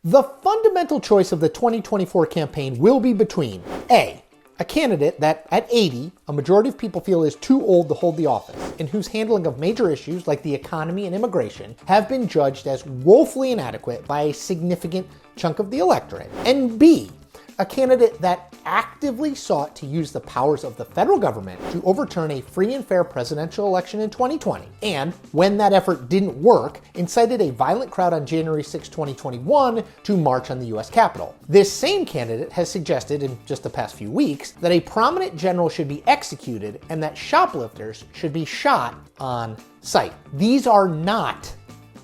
The fundamental choice of the 2024 campaign will be between A, a candidate that at 80, a majority of people feel is too old to hold the office, and whose handling of major issues like the economy and immigration have been judged as woefully inadequate by a significant chunk of the electorate, and B, a candidate that actively sought to use the powers of the federal government to overturn a free and fair presidential election in 2020, and, when that effort didn't work, incited a violent crowd on January 6, 2021 to march on the US Capitol. This same candidate has suggested in just the past few weeks that a prominent general should be executed and that shoplifters should be shot on sight. These are not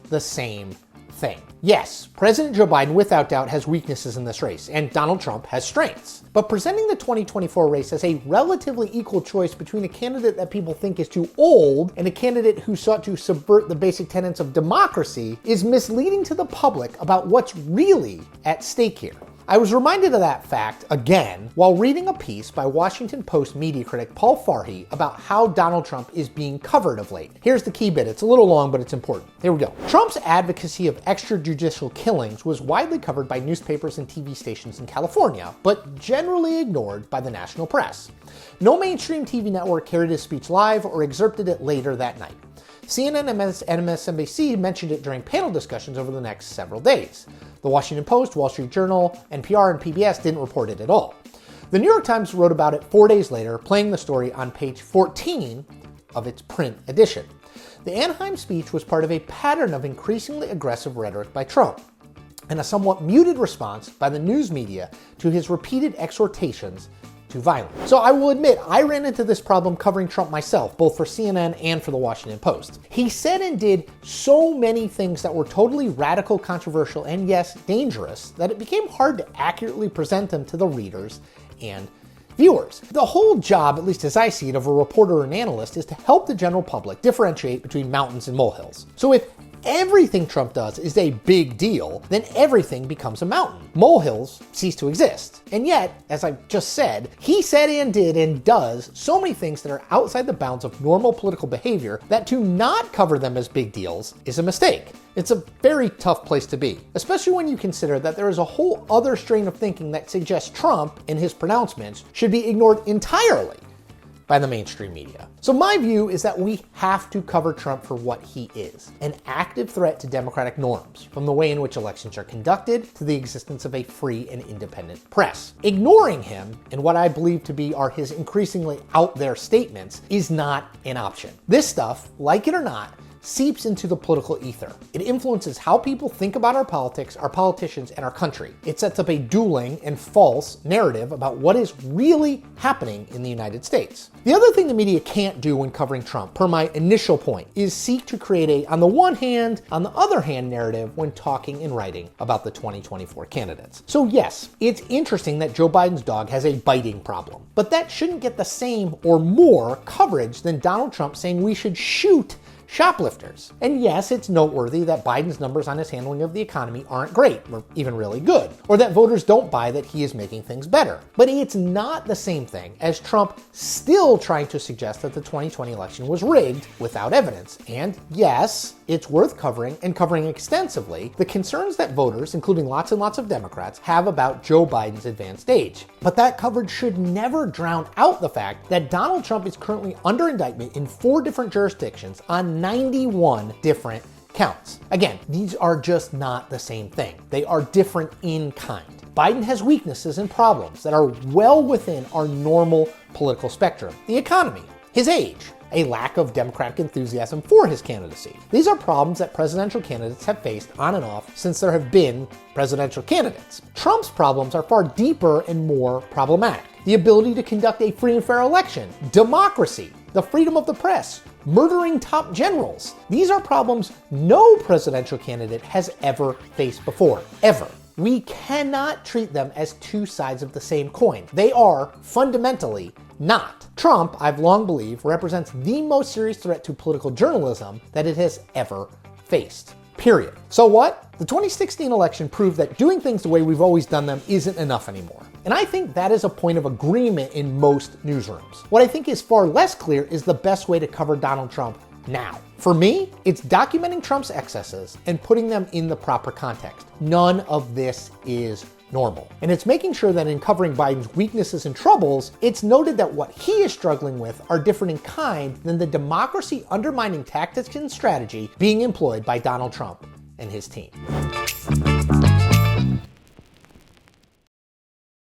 the same thing. Yes, President Joe Biden without doubt has weaknesses in this race, and Donald Trump has strengths. But presenting the 2024 race as a relatively equal choice between a candidate that people think is too old and a candidate who sought to subvert the basic tenets of democracy is misleading to the public about what's really at stake here. I was reminded of that fact again while reading a piece by Washington Post media critic Paul Farhi about how Donald Trump is being covered of late. Here's the key bit. It's a little long, but it's important. Here we go. Trump's advocacy of extrajudicial killings was widely covered by newspapers and TV stations in California, but generally ignored by the national press. No mainstream TV network carried his speech live or excerpted it later that night. CNN and MSNBC mentioned it during panel discussions over the next several days. The Washington Post, Wall Street Journal, NPR, and PBS didn't report it at all. The New York Times wrote about it 4 days later, playing the story on page 14 of its print edition. The Anaheim speech was part of a pattern of increasingly aggressive rhetoric by Trump, and a somewhat muted response by the news media to his repeated exhortations to violence. So I will admit, I ran into this problem covering Trump myself, both for CNN and for the Washington Post. He said and did so many things that were totally radical, controversial, and yes, dangerous, that it became hard to accurately present them to the readers and viewers. The whole job, at least as I see it, of a reporter or an analyst is to help the general public differentiate between mountains and molehills. So if everything Trump does is a big deal, then everything becomes a mountain. Molehills cease to exist. And yet, as I just said, he said and did and does so many things that are outside the bounds of normal political behavior that to not cover them as big deals is a mistake. It's a very tough place to be, especially when you consider that there is a whole other strain of thinking that suggests Trump and his pronouncements should be ignored entirely by the mainstream media. So my view is that we have to cover Trump for what he is, an active threat to democratic norms, from the way in which elections are conducted to the existence of a free and independent press. Ignoring him, and what I believe to be are his increasingly out there statements, is not an option. This stuff, like it or not, seeps into the political ether. It influences how people think about our politics, our politicians, and our country. It sets up a dueling and false narrative about what is really happening in the United States. The other thing the media can't do when covering Trump, per my initial point, is seek to create a, on the one hand, on the other hand narrative when talking and writing about the 2024 candidates. So yes, it's interesting that Joe Biden's dog has a biting problem, but that shouldn't get the same or more coverage than Donald Trump saying we should shoot shoplifters. And yes, it's noteworthy that Biden's numbers on his handling of the economy aren't great, or even really good, or that voters don't buy that he is making things better. But it's not the same thing as Trump still trying to suggest that the 2020 election was rigged without evidence. And yes, it's worth covering, and covering extensively, the concerns that voters, including lots and lots of Democrats, have about Joe Biden's advanced age. But that coverage should never drown out the fact that Donald Trump is currently under indictment in 4 different jurisdictions on 91 different counts. Again, these are just not the same thing. They are different in kind. Biden has weaknesses and problems that are well within our normal political spectrum. The economy, his age, a lack of Democratic enthusiasm for his candidacy. These are problems that presidential candidates have faced on and off since there have been presidential candidates. Trump's problems are far deeper and more problematic. The ability to conduct a free and fair election, democracy, the freedom of the press, murdering top generals. These are problems no presidential candidate has ever faced before, ever. We cannot treat them as two sides of the same coin. They are fundamentally not. Trump, I've long believed, represents the most serious threat to political journalism that it has ever faced. Period. So what? The 2016 election proved that doing things the way we've always done them isn't enough anymore. And I think that is a point of agreement in most newsrooms. What I think is far less clear is the best way to cover Donald Trump now. For me, it's documenting Trump's excesses and putting them in the proper context. None of this is normal. And it's making sure that in covering Biden's weaknesses and troubles, it's noted that what he is struggling with are different in kind than the democracy undermining tactics and strategy being employed by Donald Trump and his team.